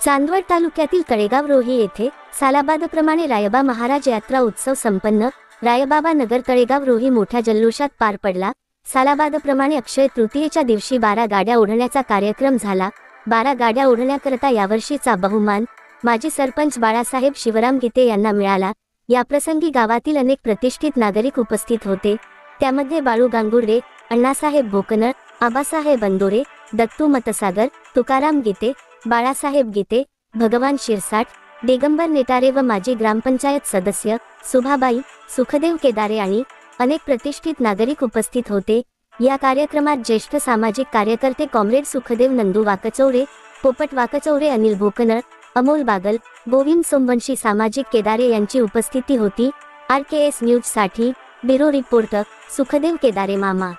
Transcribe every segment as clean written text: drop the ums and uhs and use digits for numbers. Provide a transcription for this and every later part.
चांदवड तालुक्यातील तळेगाव रोही येथे सालाबादप्रमाणे रायबा महाराज यात्रा उत्सव संपन्न। रायबाबा नगर तळेगाव रोही मोठ्या जल्लोषात पार पडला। सालाबादप्रमाणे अक्षय तृतीयेच्या दिवशी 12 गाड्या ओढण्याचा कार्यक्रम झाला। 12 गाड्या ओढण्याकरता यावर्षीचा बहुमान माजी सरपंच बाळासाहेब शिवराम गीते यांना मिळाला। याप्रसंगी गावातील अनेक प्रतिष्ठित नागरिक उपस्थित होते। त्यामध्ये बाळू गांगुर्डे, अण्णासाहेब भोकनळ, आबासाहेब अंदोरे, दत्तू मतसागर, तुकाराम गीते, बाळासाहेब गीते, भगवान शिरसाट, दिगंबर नेटारे व माजी ग्रामपंचायत सदस्य सुभाबाई, सुखदेव केदारे आणि अनेक प्रतिष्ठित नागरिक उपस्थित होते। या कार्यक्रमात ज्येष्ठ सामाजिक कार्यकर्ते कॉम्रेड सुखदेव नंदू वाकचौरे, पोपट वाकचौरे, अनिल भोकनळ, अमोल बागल, गोविंद सोमवंशी, सामाजिक केदारे यांची उपस्थिती होती। RKS न्यूज साठी ब्युरो रिपोर्टर सुखदेव केदारे मामा।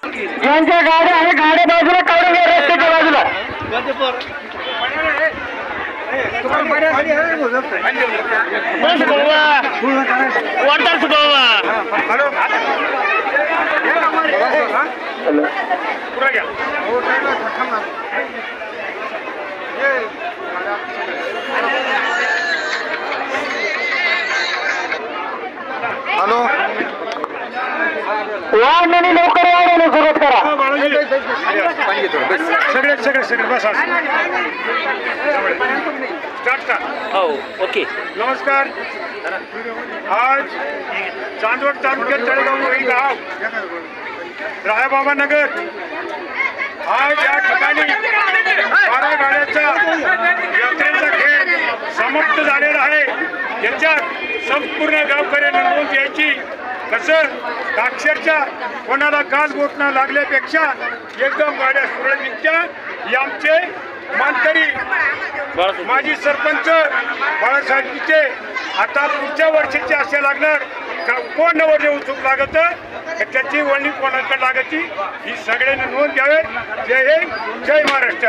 ज्यांच्या गाड्या आहे गाड्या बाजूला काढून घ्या, रस्त्याच्या बाजूला। हॅलो, वाढण्याने लवकर वाढवणे सुरुवात करा। सगळे बस हो, ओके। नमस्कार। आज चांदवड तालुक्यात तळेगाव रोही गाव रायबाबा नगर आज या ठिकाणी 12 गाड्याचा यात्रेचा खेळ समाप्त झालेला आहे। याच्यात संपूर्ण गावकऱ्यांना नोंद घ्यायची। कसं अक्षरशः कोणाला गाल बोटणं लागल्यापेक्षा एकदम गाड्या सुरळीत निघत्या। आमचे मानकरी माजी सरपंच बाळासाहेबचे आता पुढच्या वर्षीचे असे लागणार कोण नवरदेव उत्सुक लागत त्याची वळणी कोणाकडे लागायची ही सगळ्यांनी नोंद घ्यावे। जय हिंद, जय महाराष्ट्र।